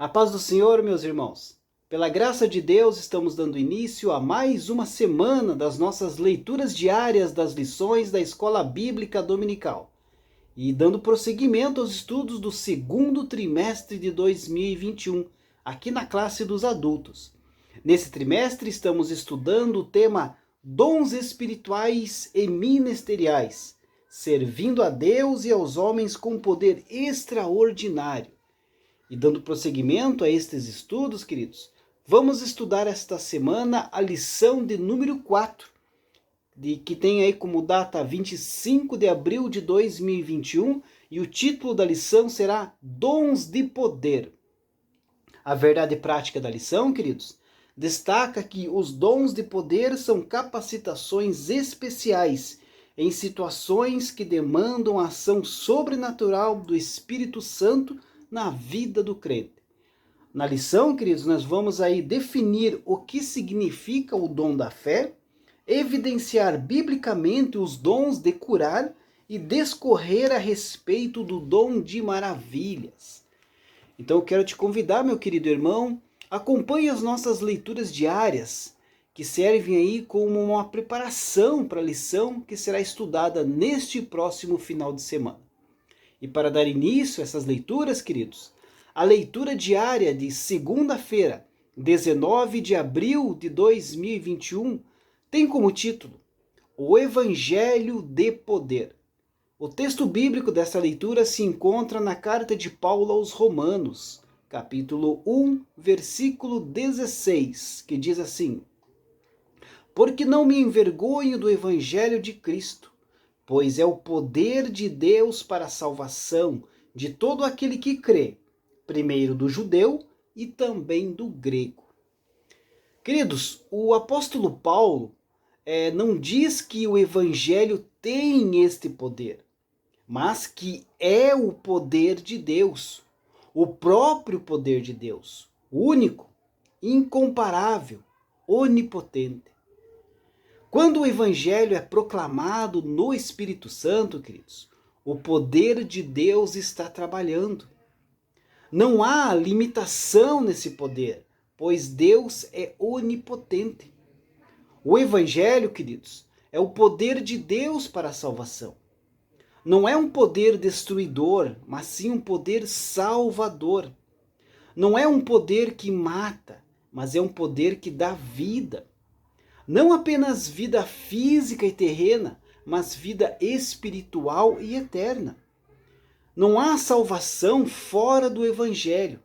A paz do Senhor, meus irmãos. Pela graça de Deus, estamos dando início a mais uma semana das nossas leituras diárias das lições da Escola Bíblica Dominical e dando prosseguimento aos estudos do segundo trimestre de 2021, aqui na classe dos adultos. Nesse trimestre, estamos estudando o tema Dons Espirituais e Ministeriais, servindo a Deus e aos homens com poder extraordinário. E dando prosseguimento a estes estudos, queridos, vamos estudar esta semana a lição de número 4, que tem aí como data 25 de abril de 2021, e o título da lição será Dons de Poder. A verdade prática da lição, queridos, destaca que os dons de poder são capacitações especiais em situações que demandam a ação sobrenatural do Espírito Santo na vida do crente. Na lição, queridos, nós vamos aí definir o que significa o dom da fé, evidenciar biblicamente os dons de curar e discorrer a respeito do dom de maravilhas. Então eu quero te convidar, meu querido irmão, acompanhe as nossas leituras diárias, que servem aí como uma preparação para a lição que será estudada neste próximo final de semana. E para dar início a essas leituras, queridos, a leitura diária de segunda-feira, 19 de abril de 2021, tem como título O Evangelho de Poder. O texto bíblico dessa leitura se encontra na carta de Paulo aos Romanos, capítulo 1, versículo 16, que diz assim: Porque não me envergonho do Evangelho de Cristo, pois é o poder de Deus para a salvação de todo aquele que crê, primeiro do judeu e também do grego. Queridos, o apóstolo Paulo não diz que o Evangelho tem este poder, mas que é o poder de Deus, o próprio poder de Deus, único, incomparável, onipotente. Quando o Evangelho é proclamado no Espírito Santo, queridos, o poder de Deus está trabalhando. Não há limitação nesse poder, pois Deus é onipotente. O Evangelho, queridos, é o poder de Deus para a salvação. Não é um poder destruidor, mas sim um poder salvador. Não é um poder que mata, mas é um poder que dá vida. Não apenas vida física e terrena, mas vida espiritual e eterna. Não há salvação fora do Evangelho,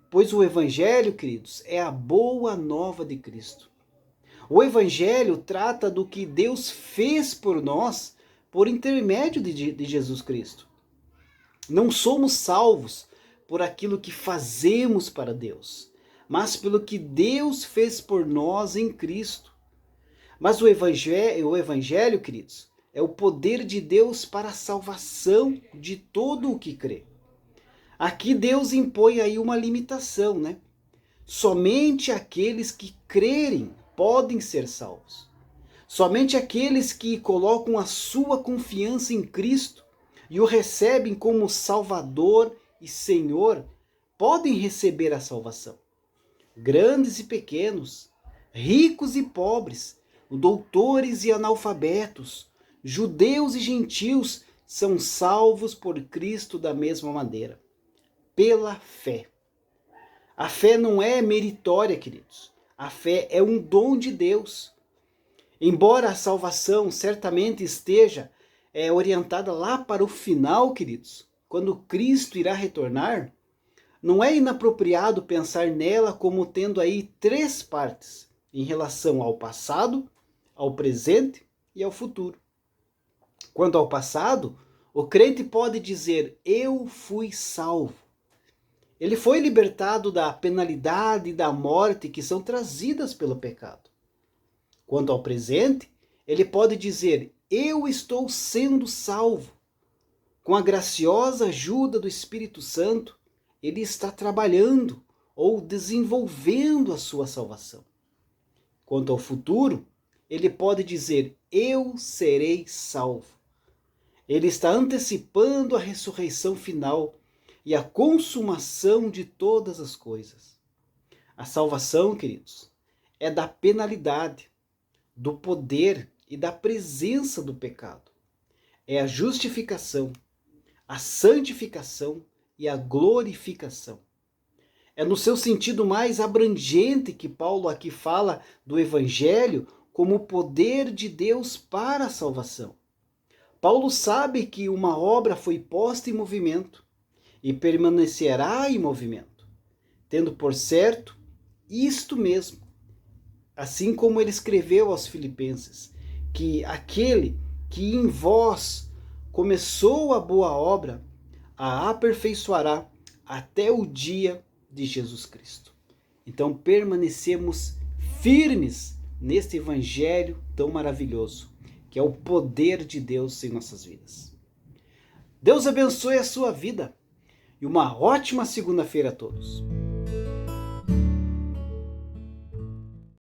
pois o Evangelho, queridos, é a boa nova de Cristo. O Evangelho trata do que Deus fez por nós por intermédio de Jesus Cristo. Não somos salvos por aquilo que fazemos para Deus, mas pelo que Deus fez por nós em Cristo. Mas o Evangelho, queridos, é o poder de Deus para a salvação de todo o que crê. Aqui Deus impõe aí uma limitação, né? Somente aqueles que crerem podem ser salvos. Somente aqueles que colocam a sua confiança em Cristo e o recebem como Salvador e Senhor podem receber a salvação. Grandes e pequenos, ricos e pobres, doutores e analfabetos, judeus e gentios são salvos por Cristo da mesma maneira, pela fé. A fé não é meritória, queridos. A fé é um dom de Deus. Embora a salvação certamente esteja orientada lá para o final, queridos, quando Cristo irá retornar, não é inapropriado pensar nela como tendo aí três partes, em relação ao passado, ao presente e ao futuro. Quanto ao passado, o crente pode dizer: eu fui salvo. Ele foi libertado da penalidade e da morte que são trazidas pelo pecado. Quanto ao presente, ele pode dizer: eu estou sendo salvo. Com a graciosa ajuda do Espírito Santo, ele está trabalhando ou desenvolvendo a sua salvação. Quanto ao futuro, ele pode dizer: eu serei salvo. Ele está antecipando a ressurreição final, e a consumação de todas as coisas. A salvação, queridos, é da penalidade, do poder e da presença do pecado. É a justificação, a santificação e a glorificação. É no seu sentido mais abrangente que Paulo aqui fala do Evangelho como o poder de Deus para a salvação. Paulo sabe que uma obra foi posta em movimento e permanecerá em movimento, tendo por certo isto mesmo, assim como ele escreveu aos Filipenses, que aquele que em vós começou a boa obra, a aperfeiçoará até o dia de Jesus Cristo. Então permanecemos firmes neste evangelho tão maravilhoso, que é o poder de Deus em nossas vidas. Deus abençoe a sua vida e uma ótima segunda-feira a todos.